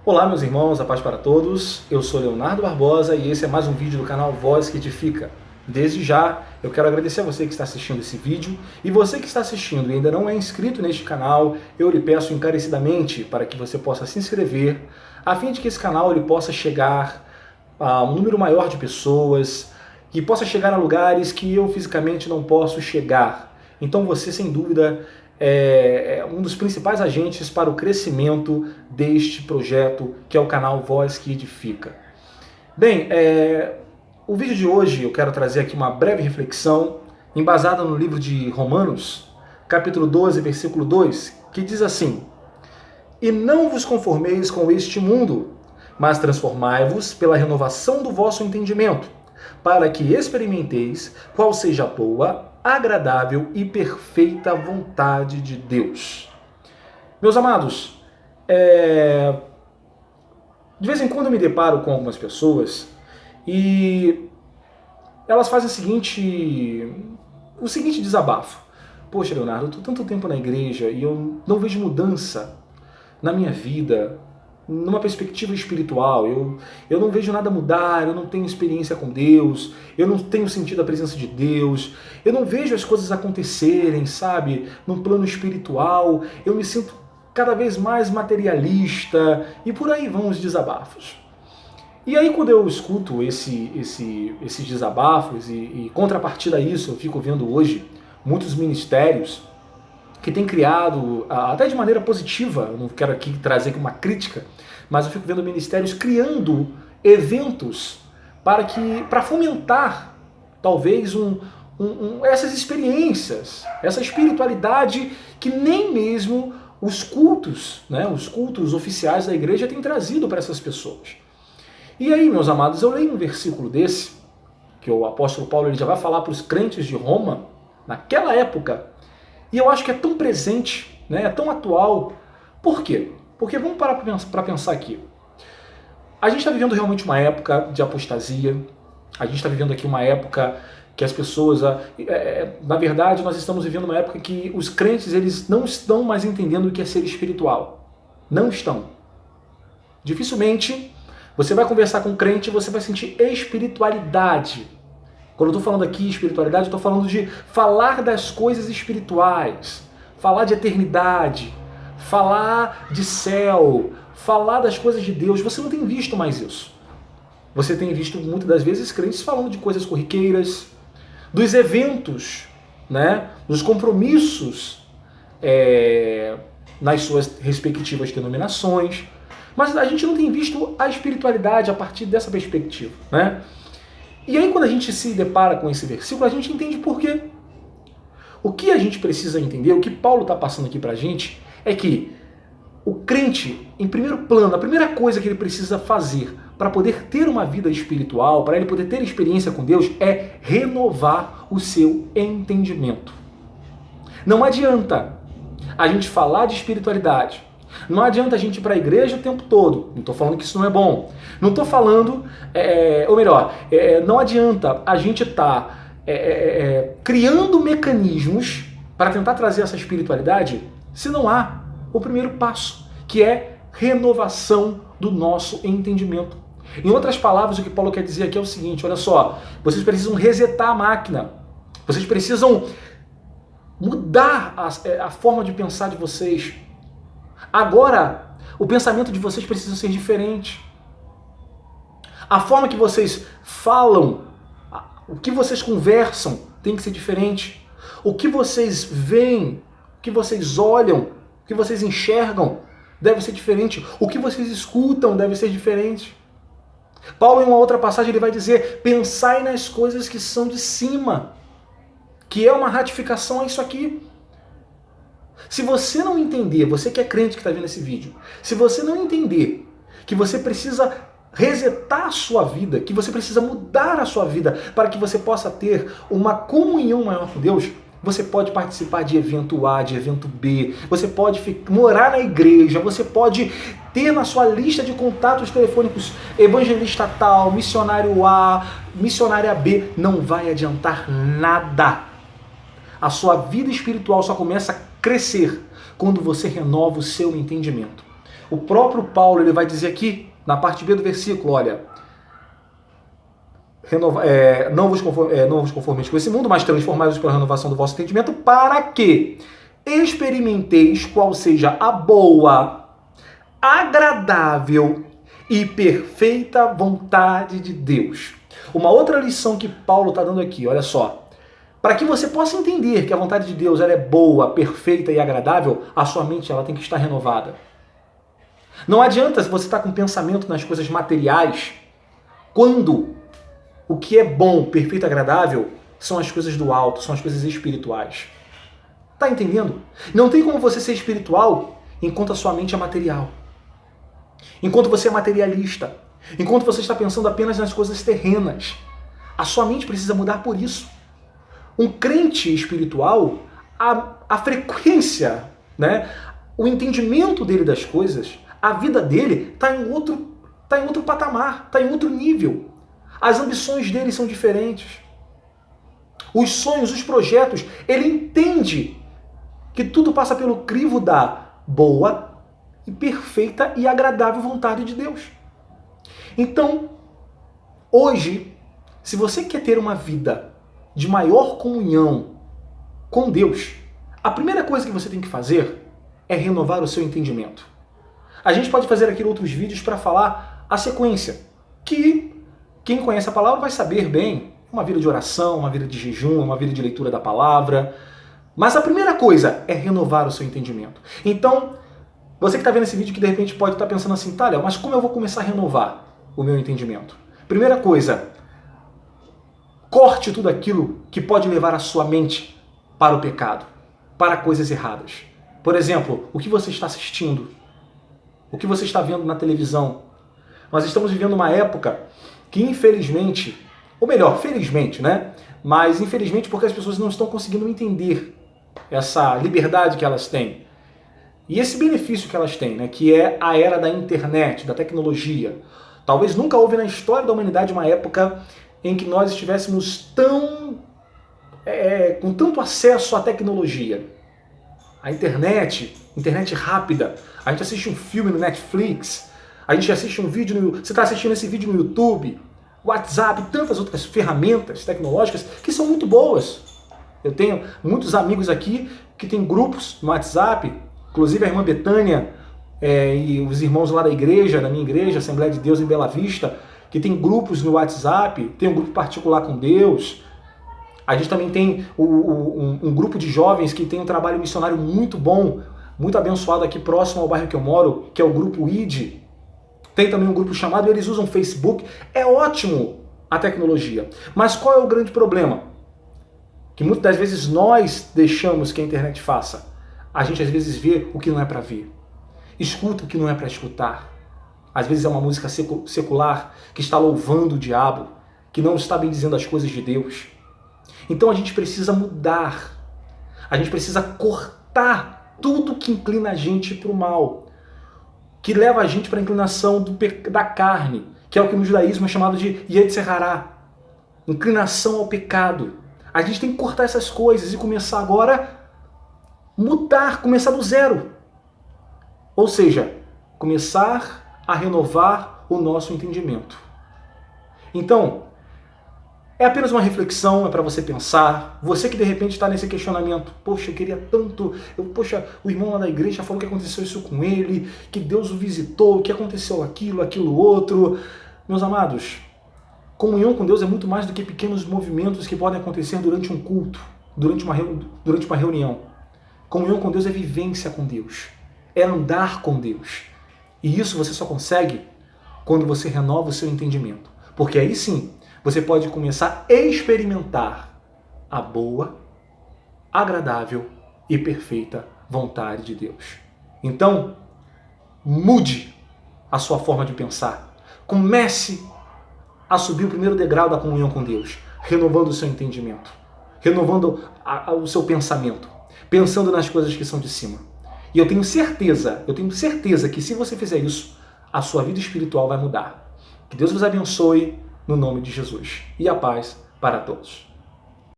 Olá meus irmãos, a paz para todos, eu sou Leonardo Barbosa e esse é mais um vídeo do canal Voz que Edifica. Desde já, eu quero agradecer a você que está assistindo esse vídeo e você que está assistindo e ainda não é inscrito neste canal, eu lhe peço encarecidamente para que você possa se inscrever, a fim de que esse canal ele possa chegar a um número maior de pessoas, que possa chegar a lugares que eu fisicamente não posso chegar. Então você, sem dúvida, é um dos principais agentes para o crescimento deste projeto, que é o canal Voz que Edifica. Bem, o vídeo de hoje eu quero trazer aqui uma breve reflexão, embasada no livro de Romanos, capítulo 12, versículo 2, que diz assim: E não vos conformeis com este mundo, mas transformai-vos pela renovação do vosso entendimento, para que experimenteis qual seja a boa, agradável e perfeita vontade de Deus. Meus amados, de vez em quando eu me deparo com algumas pessoas e elas fazem o seguinte desabafo. Poxa, Leonardo, eu estou tanto tempo na igreja e eu não vejo mudança na minha vida, numa perspectiva espiritual, eu não vejo nada mudar, eu não tenho experiência com Deus, eu não tenho sentido a presença de Deus, eu não vejo as coisas acontecerem, sabe, num plano espiritual, eu me sinto cada vez mais materialista, e por aí vão os desabafos. E aí quando eu escuto esses desabafos e contrapartida a isso, eu fico vendo hoje muitos ministérios que tem criado, até de maneira positiva, eu não quero aqui trazer aqui uma crítica, mas eu fico vendo ministérios criando eventos para fomentar, talvez, essas experiências, essa espiritualidade que nem mesmo os cultos, né, os cultos oficiais da igreja têm trazido para essas pessoas. E aí, meus amados, eu leio um versículo desse, que o apóstolo Paulo ele já vai falar para os crentes de Roma, naquela época, e eu acho que é tão presente, né, é tão atual. Por quê? Porque vamos parar para pensar aqui. A gente está vivendo realmente uma época de apostasia, a gente está vivendo aqui uma época que as pessoas, na verdade, nós estamos vivendo uma época que os crentes eles não estão mais entendendo o que é ser espiritual. Não estão. Dificilmente você vai conversar com um crente e você vai sentir espiritualidade. Quando eu estou falando aqui espiritualidade, eu estou falando de falar das coisas espirituais, falar de eternidade, falar de céu, falar das coisas de Deus. Você não tem visto mais isso. Você tem visto muitas das vezes crentes falando de coisas corriqueiras, dos eventos, né, dos compromissos nas suas respectivas denominações, mas a gente não tem visto a espiritualidade a partir dessa perspectiva, né? E aí quando a gente se depara com esse versículo, a gente entende por quê. O que a gente precisa entender, o que Paulo está passando aqui para a gente, é que o crente, em primeiro plano, a primeira coisa que ele precisa fazer para poder ter uma vida espiritual, para ele poder ter experiência com Deus, é renovar o seu entendimento. Não adianta a gente falar de espiritualidade, não adianta a gente ir para a igreja o tempo todo. Não estou falando que isso não é bom. Não estou falando, ou melhor, não adianta a gente estar criando mecanismos para tentar trazer essa espiritualidade se não há o primeiro passo, que é renovação do nosso entendimento. Em outras palavras, o que Paulo quer dizer aqui é o seguinte, olha só, vocês precisam resetar a máquina, vocês precisam mudar a forma de pensar de vocês. Agora, o pensamento de vocês precisa ser diferente. A forma que vocês falam, o que vocês conversam tem que ser diferente. O que vocês veem, o que vocês olham, o que vocês enxergam deve ser diferente. O que vocês escutam deve ser diferente. Paulo, em uma outra passagem, ele vai dizer: pensai nas coisas que são de cima, que é uma ratificação a isso aqui. Se você não entender, você que é crente que está vendo esse vídeo, se você não entender que você precisa resetar a sua vida, que você precisa mudar a sua vida para que você possa ter uma comunhão maior com Deus, você pode participar de evento A, de evento B, você pode morar na igreja, você pode ter na sua lista de contatos telefônicos evangelista tal, missionário A, missionária B, não vai adiantar nada. A sua vida espiritual só começa a crescer quando você renova o seu entendimento. O próprio Paulo ele vai dizer aqui, na parte B do versículo, olha, não vos conformeis com esse mundo, mas transformai-vos pela renovação do vosso entendimento, para que experimenteis qual seja a boa, agradável e perfeita vontade de Deus. Uma outra lição que Paulo está dando aqui, olha só. Para que você possa entender que a vontade de Deus ela é boa, perfeita e agradável, a sua mente ela tem que estar renovada. Não adianta você estar com pensamento nas coisas materiais, quando o que é bom, perfeito e agradável são as coisas do alto, são as coisas espirituais. Tá entendendo? Não tem como você ser espiritual enquanto a sua mente é material. Enquanto você é materialista. Enquanto você está pensando apenas nas coisas terrenas. A sua mente precisa mudar por isso. Um crente espiritual, a frequência, né? O entendimento dele das coisas, a vida dele está em outro patamar, está em outro nível. As ambições dele são diferentes. Os sonhos, os projetos, ele entende que tudo passa pelo crivo da boa e perfeita e agradável vontade de Deus. Então, hoje, se você quer ter uma vida de maior comunhão com Deus, a primeira coisa que você tem que fazer é renovar o seu entendimento. A gente pode fazer aqui outros vídeos para falar a sequência, que quem conhece a palavra vai saber bem, uma vida de oração, uma vida de jejum, uma vida de leitura da palavra. Mas a primeira coisa é renovar o seu entendimento. Então, você que está vendo esse vídeo que de repente pode estar pensando assim, tá, Léo, mas como eu vou começar a renovar o meu entendimento? Primeira coisa, corte tudo aquilo que pode levar a sua mente para o pecado, para coisas erradas. Por exemplo, o que você está assistindo, o que você está vendo na televisão. Nós estamos vivendo uma época que infelizmente, ou melhor, felizmente, né? Mas infelizmente porque as pessoas não estão conseguindo entender essa liberdade que elas têm. E esse benefício que elas têm, né? Que é a era da internet, da tecnologia. Talvez nunca houve na história da humanidade uma época em que nós estivéssemos com tanto acesso à tecnologia. A internet rápida. A gente assiste um filme no Netflix, a gente assiste um vídeo você está assistindo esse vídeo no YouTube, WhatsApp, tantas outras ferramentas tecnológicas que são muito boas. Eu tenho muitos amigos aqui que têm grupos no WhatsApp, inclusive a irmã Betânia e os irmãos lá da minha igreja, Assembleia de Deus em Bela Vista, que tem grupos no WhatsApp, tem um grupo particular com Deus. A gente também tem um grupo de jovens que tem um trabalho missionário muito bom, muito abençoado aqui próximo ao bairro que eu moro, que é o grupo ID. Tem também um grupo chamado, eles usam Facebook. É ótimo a tecnologia. Mas qual é o grande problema? Que muitas das vezes nós deixamos que a internet faça. A gente às vezes vê o que não é para ver. Escuta o que não é para escutar. Às vezes é uma música secular que está louvando o diabo, que não está bem dizendo as coisas de Deus. Então a gente precisa mudar. A gente precisa cortar tudo que inclina a gente para o mal, que leva a gente para a inclinação da carne, que é o que no judaísmo é chamado de Yetzer Hará, inclinação ao pecado. A gente tem que cortar essas coisas e começar agora a mudar, começar do zero. Ou seja, começar a renovar o nosso entendimento. Então, é apenas uma reflexão, é para você pensar. Você que de repente está nesse questionamento, poxa, eu queria tanto, poxa, o irmão lá da igreja falou que aconteceu isso com ele, que Deus o visitou, que aconteceu aquilo outro. Meus amados, comunhão com Deus é muito mais do que pequenos movimentos que podem acontecer durante um culto, durante uma reunião. Comunhão com Deus é vivência com Deus, é andar com Deus. E isso você só consegue quando você renova o seu entendimento. Porque aí sim, você pode começar a experimentar a boa, agradável e perfeita vontade de Deus. Então, mude a sua forma de pensar. Comece a subir o primeiro degrau da comunhão com Deus, renovando o seu entendimento, renovando o seu pensamento, pensando nas coisas que são de cima. E eu tenho certeza que se você fizer isso, a sua vida espiritual vai mudar. Que Deus vos abençoe no nome de Jesus. E a paz para todos.